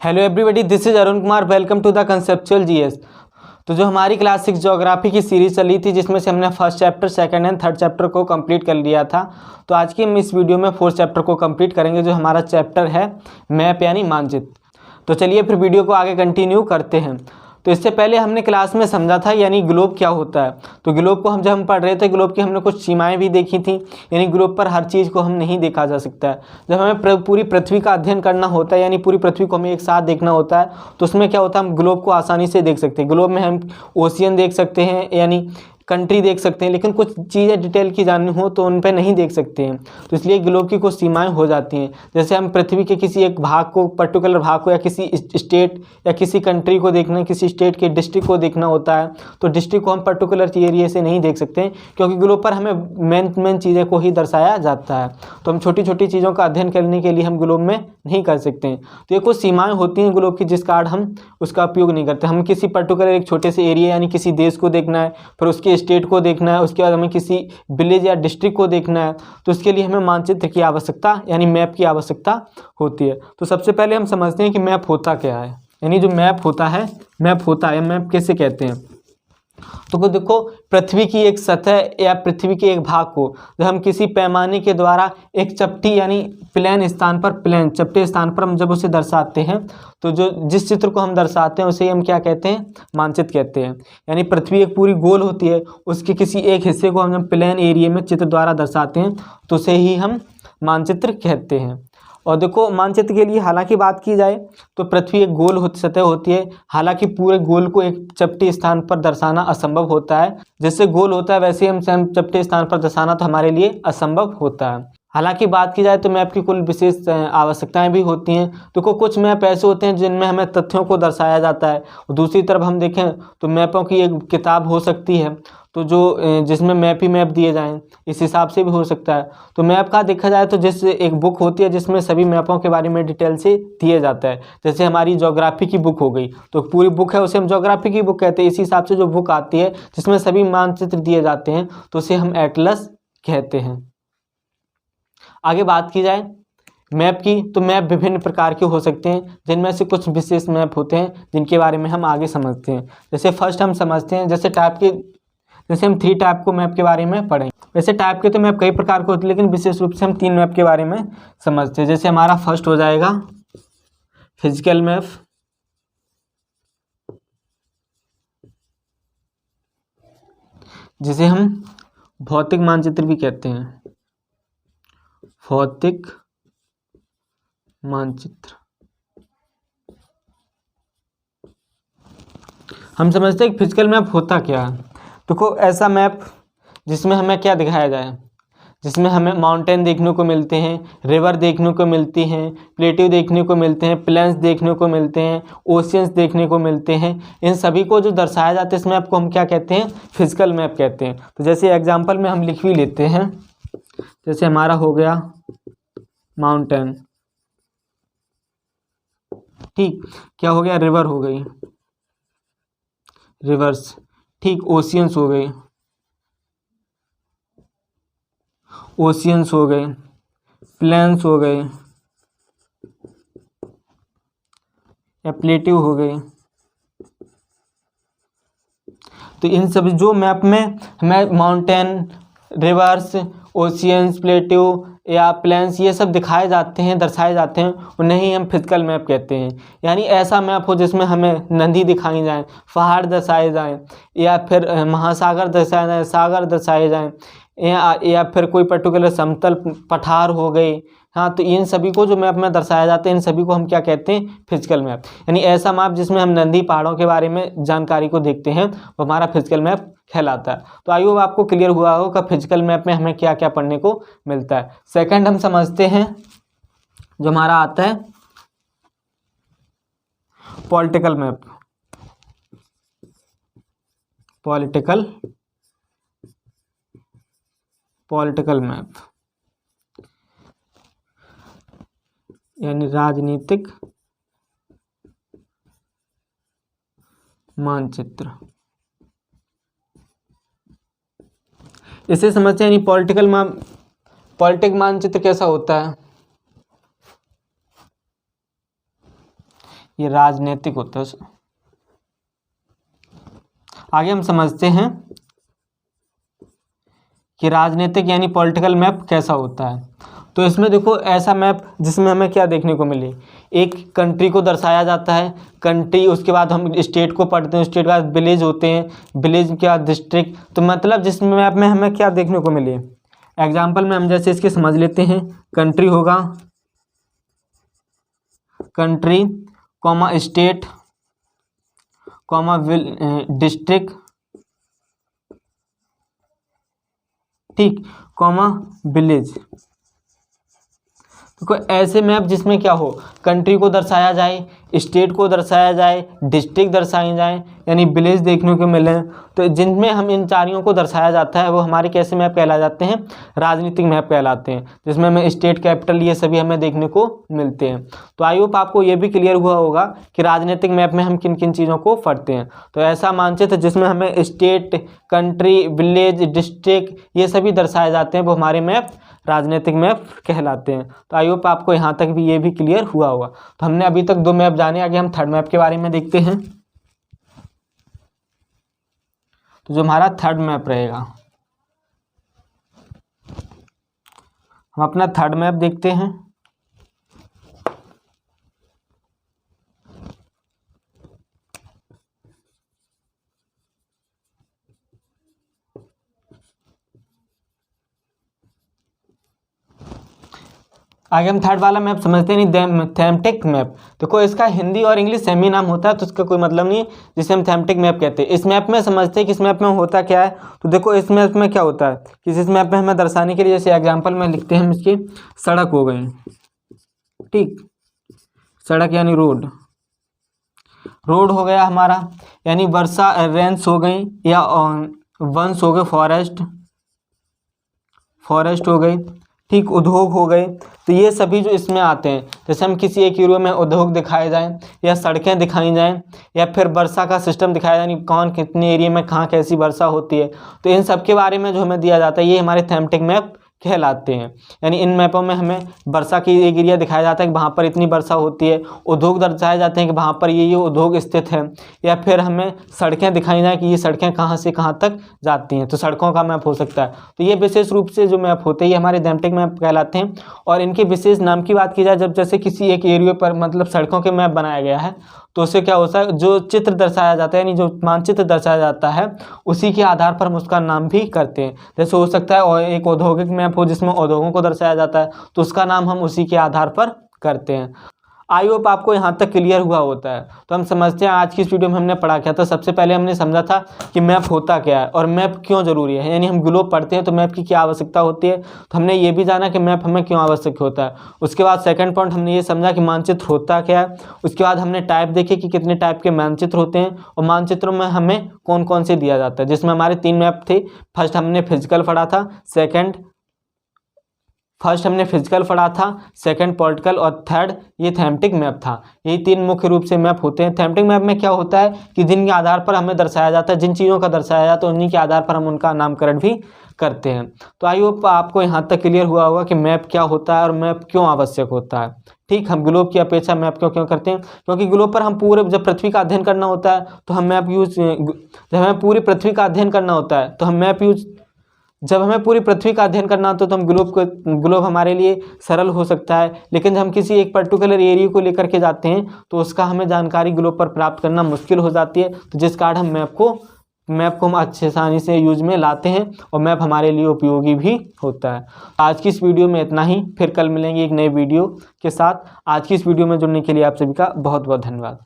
Hello everybody, this is Arun Kumar. Welcome to the conceptual GS. तो जो हमारी क्लास 6 ज्योग्राफी की सीरीज चली थी, जिसमें से हमने first chapter, second and third chapter को कंप्लीट कर लिया था, तो आज की हम इस वीडियो में फोर्थ चैप्टर को कंप्लीट करेंगे, जो हमारा चैप्टर है मैप यानी मानचित्र। तो चलिए फिर वीडियो को आगे कंटिन्यू करते हैं। तो इससे पहले हमने क्लास में समझा था यानी ग्लोब क्या होता है। तो ग्लोब को जब हम पढ़ रहे थे, ग्लोब की हमने कुछ सीमाएं भी देखी थी, यानी ग्लोब पर हर चीज़ को हम नहीं देखा जा सकता है। जब हमें पूरी पृथ्वी का अध्ययन करना होता है, यानी पूरी पृथ्वी को हमें एक साथ देखना होता है, तो उसमें क्या होता है, हम ग्लोब को आसानी से देख सकते हैं। ग्लोब में हम ओशियन देख सकते हैं, यानी कंट्री देख सकते हैं, लेकिन कुछ चीज़ें डिटेल की जाननी हो तो उन पर नहीं देख सकते हैं। तो इसलिए ग्लोब की कुछ सीमाएं हो जाती हैं। जैसे हम पृथ्वी के किसी एक भाग को, पर्टिकुलर भाग को, या किसी स्टेट या किसी कंट्री को देखना, किसी स्टेट के डिस्ट्रिक्ट को देखना होता है, तो डिस्ट्रिक्ट को हम पर्टिकुलर एरिया से नहीं देख सकते हैं, क्योंकि ग्लोब पर हमें मेन चीज़ें को ही दर्शाया जाता है। तो हम छोटी छोटी चीज़ों का अध्ययन करने के लिए हम ग्लोब में नहीं कर सकते हैं। तो ये कुछ सीमाएँ होती हैं ग्लोब की, जिस कारण हम उसका उपयोग नहीं करते। हम किसी पर्टिकुलर एक छोटे से एरिया यानी किसी देश को देखना है, फिर उसके स्टेट को देखना है, उसके बाद हमें किसी विलेज या डिस्ट्रिक्ट को देखना है, तो उसके लिए हमें मानचित्र की आवश्यकता यानी मैप की आवश्यकता होती है। तो सबसे पहले हम समझते हैं कि मैप होता क्या है, यानी जो मैप होता है मैप किसे कहते हैं। तो देखो, पृथ्वी की एक सतह या पृथ्वी के एक भाग को जब हम किसी पैमाने के द्वारा एक चपटी यानी चपटे स्थान पर हम जब उसे दर्शाते हैं, तो जिस चित्र को हम दर्शाते हैं उसे हम क्या कहते हैं, मानचित्र कहते हैं। यानी पृथ्वी एक पूरी गोल होती है, उसके किसी एक हिस्से को हम जब प्लेन एरिया में चित्र द्वारा दर्शाते हैं तो उसे ही हम मानचित्र कहते हैं। और देखो, मानचित्र के लिए हालांकि बात की जाए तो पृथ्वी एक गोल सतह होती है, हालांकि पूरे गोल को एक चपटे स्थान पर दर्शाना असंभव होता है। जैसे गोल होता है वैसे हम चपटे स्थान पर दर्शाना तो हमारे लिए असंभव होता है। हालांकि बात की जाए तो मैप की कुल विशेष आवश्यकताएं भी होती हैं। देखो, कुछ मैप ऐसे होते हैं जिनमें हमें तथ्यों को दर्शाया जाता है, और दूसरी तरफ हम देखें तो मैपों की एक किताब हो सकती है, तो जिसमें मैप ही मैप दिए जाएं, इस हिसाब से भी हो सकता है। तो मैप का देखा जाए तो जैसे एक बुक होती है जिसमें सभी मैपों के बारे में डिटेल से दिए जाता है। जैसे हमारी ज्योग्राफी की बुक हो गई, तो पूरी बुक है उसे हम ज्योग्राफी की बुक कहते हैं। इसी हिसाब से जो बुक आती है जिसमें सभी मानचित्र दिए जाते हैं तो उसे हम एटलस कहते हैं। आगे बात की जाए मैप की, तो मैप विभिन्न प्रकार के हो सकते हैं, जिनमें से कुछ विशेष मैप होते हैं जिनके बारे में हम आगे समझते हैं। जैसे फर्स्ट हम समझते हैं, जैसे हम 3 टाइप को मैप के बारे में पढ़ेंगे। वैसे टाइप के तो मैप कई प्रकार के होते हैं, लेकिन विशेष रूप से हम 3 मैप के बारे में समझते हैं। जैसे हमारा फर्स्ट हो जाएगा फिजिकल मैप, जिसे हम भौतिक मानचित्र भी कहते हैं। भौतिक मानचित्र हम समझते हैं कि फिजिकल मैप होता क्या है। देखो, ऐसा मैप जिसमें हमें क्या दिखाया जाए, जिसमें हमें माउंटेन देखने को मिलते हैं, रिवर देखने को मिलती हैं, प्लेट्यू देखने को मिलते हैं, प्लेन्स देखने को मिलते हैं, ओशियंस देखने को मिलते हैं। इन सभी को जो दर्शाया जाता है इस मैप को हम क्या कहते हैं, फिजिकल मैप कहते हैं। तो जैसे एग्जाम्पल में हम लिख भी लेते हैं, जैसे हमारा हो गया माउंटेन, ठीक, क्या हो गया, रिवर हो गई, रिवर्स, ठीक, ओशियंस हो गए, ओशियंस हो गए, प्लेन्स हो गए या प्लेट्यू हो गए। तो इन सभी जो मैप में हमें माउंटेन, रिवर्स, ओशियंस, प्लेट्यू या प्लेन्स ये सब दिखाए जाते हैं, दर्शाए जाते हैं, उन्हें ही हम फिजिकल मैप कहते हैं। यानी ऐसा मैप हो जिसमें हमें नदी दिखाई जाए, पहाड़ दर्शाए जाएं, या फिर महासागर दर्शाए जाएं, सागर दर्शाए जाएं, या फिर कोई पर्टिकुलर समतल पठार हो गई। हाँ, तो इन सभी को जो मैप में दर्शाया जाता है इन सभी को हम क्या कहते हैं, फिजिकल मैप। यानी ऐसा मैप जिसमें हम नदी, पहाड़ों के बारे में जानकारी को देखते हैं, वो हमारा फिजिकल मैप कहलाता है। तो आई होप आपको क्लियर हुआ होगा फिजिकल मैप में हमें क्या क्या पढ़ने को मिलता है। सेकंड हम समझते हैं जो हमारा आता है पॉलिटिकल मैप। पॉलिटिकल मैप यानी राजनीतिक मानचित्र, इसे समझते हैं। यानी पॉलिटिक मानचित्र कैसा होता है, ये राजनीतिक होता है। आगे हम समझते हैं कि राजनीतिक यानी पॉलिटिकल मैप कैसा होता है। तो इसमें देखो ऐसा मैप जिसमें हमें क्या देखने को मिले, एक कंट्री को दर्शाया जाता है, कंट्री, उसके बाद हम स्टेट को पढ़ते हैं, स्टेट के बाद विलेज होते हैं, विलेज के बाद डिस्ट्रिक्ट। तो मतलब जिस मैप में हमें क्या देखने को मिले, एग्जाम्पल में हम जैसे इसके समझ लेते हैं, कंट्री होगा, country comma state comma district, ठीक, कॉमा विलेज। तो कोई ऐसे मैप जिसमें क्या हो, कंट्री को दर्शाया जाए, स्टेट को दर्शाया जाए, डिस्ट्रिक्ट दर्शाए जाए, यानी विलेज देखने को मिले, तो जिनमें हम इन चारों को दर्शाया जाता है वो हमारे कैसे मैप कहला जाते हैं, राजनीतिक मैप कहलाते हैं, जिसमें हमें स्टेट, कैपिटल, ये सभी हमें देखने को मिलते हैं। तो आई होप आपको ये भी क्लियर हुआ होगा कि राजनीतिक मैप में हम किन किन चीज़ों को पढ़ते हैं। तो ऐसा मानचित्र जिसमें हमें स्टेट, कंट्री, विलेज, डिस्ट्रिक्ट ये सभी दर्शाए जाते हैं वो हमारे मैप राजनीतिक मैप कहलाते हैं। तो आई होप आपको यहाँ तक भी ये भी क्लियर हुआ होगा। तो हमने अभी तक 2 मैप जाने, आगे हम थर्ड मैप के बारे में देखते हैं। तो जो हमारा थर्ड मैप रहेगा, हम अपना थर्ड मैप देखते हैं। आगे हम थर्ड वाला मैप समझते नहीं, थैमेटिक मैप। देखो इसका हिंदी और इंग्लिश सेम ही नाम होता है, तो इसका कोई मतलब नहीं, जिसे हम थैमेटिक मैप कहते हैं। इस मैप में समझते हैं कि इस मैप में होता क्या है। तो देखो इस मैप में क्या होता है कि इस मैप में हमें दर्शाने के लिए, जैसे एग्जाम्पल में लिखते हैं हम इसकी, सड़क हो गई, ठीक, सड़क यानी रोड, रोड हो गया हमारा, यानी वर्षा रेंस हो गई, या वंश हो गए, फॉरेस्ट हो गई, ठीक, उद्योग हो गए। तो ये सभी जो इसमें आते हैं, जैसे हम किसी एक एरिया में उद्योग दिखाए जाएं, या सड़कें दिखाई जाएं, या फिर वर्षा का सिस्टम दिखाया जाए, यानी कौन कितने एरिया में कहाँ कैसी वर्षा होती है, तो इन सब के बारे में जो हमें दिया जाता है ये हमारे थैमेटिक मैप कहलाते हैं। यानी इन मैपों में हमें वर्षा की एक एरिया दिखाया जाता है कि वहाँ पर इतनी वर्षा होती है, उद्योग दर्शाए जाते हैं कि वहाँ पर ये उद्योग स्थित है, या फिर हमें सड़कें दिखाई जाए कि ये सड़कें कहाँ से कहाँ तक जाती हैं, तो सड़कों का मैप हो सकता है। तो ये विशेष रूप से जो मैप होते हैं ये हमारे थैमेटिक मैप कहलाते हैं। और इनके विशेष नाम की बात की जाए, जब जैसे किसी एक एरिया पर मतलब सड़कों के मैप बनाया गया है, तो उससे क्या होता है, जो चित्र दर्शाया जाता है, यानी जो मानचित्र दर्शाया जाता है, उसी के आधार पर हम उसका नाम भी करते हैं। जैसे हो सकता है और एक औद्योगिक मैप हो जिसमें उद्योगों को दर्शाया जाता है, तो उसका नाम हम उसी के आधार पर करते हैं। आई होप आपको यहाँ तक क्लियर हुआ होता है। तो हम समझते हैं आज की इस वीडियो में हमने पढ़ा क्या था। सबसे पहले हमने समझा था कि मैप होता क्या है और मैप क्यों जरूरी है, यानी हम ग्लोब पढ़ते हैं तो मैप की क्या आवश्यकता होती है। तो हमने ये भी जाना कि मैप हमें क्यों आवश्यक होता है। उसके बाद सेकंड पॉइंट हमने ये समझा कि मानचित्र होता क्या है। उसके बाद हमने टाइप देखे कि कितने टाइप के मानचित्र होते हैं और मानचित्रों में हमें कौन कौन से दिया जाता है, जिसमें हमारे 3 मैप थे। फर्स्ट हमने फिजिकल पढ़ा था, फर्स्ट हमने फिजिकल पढ़ा था, सेकंड पॉलिटिकल और थर्ड ये थैमेटिक मैप था। यही 3 मुख्य रूप से मैप होते हैं। थैमेटिक मैप में क्या होता है कि जिनके आधार पर हमें दर्शाया जाता है, जिन चीज़ों का दर्शाया जाता है उन्हीं के आधार पर हम उनका नामकरण भी करते हैं। तो आई होप आपको यहाँ तक क्लियर हुआ होगा कि मैप क्या होता है और मैप क्यों आवश्यक होता है। ठीक, हम ग्लोब की अपेक्षा मैप क्यों करते हैं, क्योंकि ग्लोब पर हम पूरे जब पृथ्वी का अध्ययन करना होता है तो हम मैप यूज, जब हमें पूरी पृथ्वी का अध्ययन करना होता है तो हम मैप यूज, जब हमें पूरी पृथ्वी का अध्ययन करना होता है तो हम ग्लोब हमारे लिए सरल हो सकता है। लेकिन जब हम किसी एक पर्टिकुलर एरिया को लेकर के जाते हैं तो उसका हमें जानकारी ग्लोब पर प्राप्त करना मुश्किल हो जाती है। तो जिस कारण हम मैप को हम अच्छे आसानी से यूज में लाते हैं और मैप हमारे लिए उपयोगी भी होता है। आज की इस वीडियो में इतना ही, फिर कल मिलेंगे एक नए वीडियो के साथ। आज की इस वीडियो में जुड़ने के लिए आप सभी का बहुत बहुत धन्यवाद।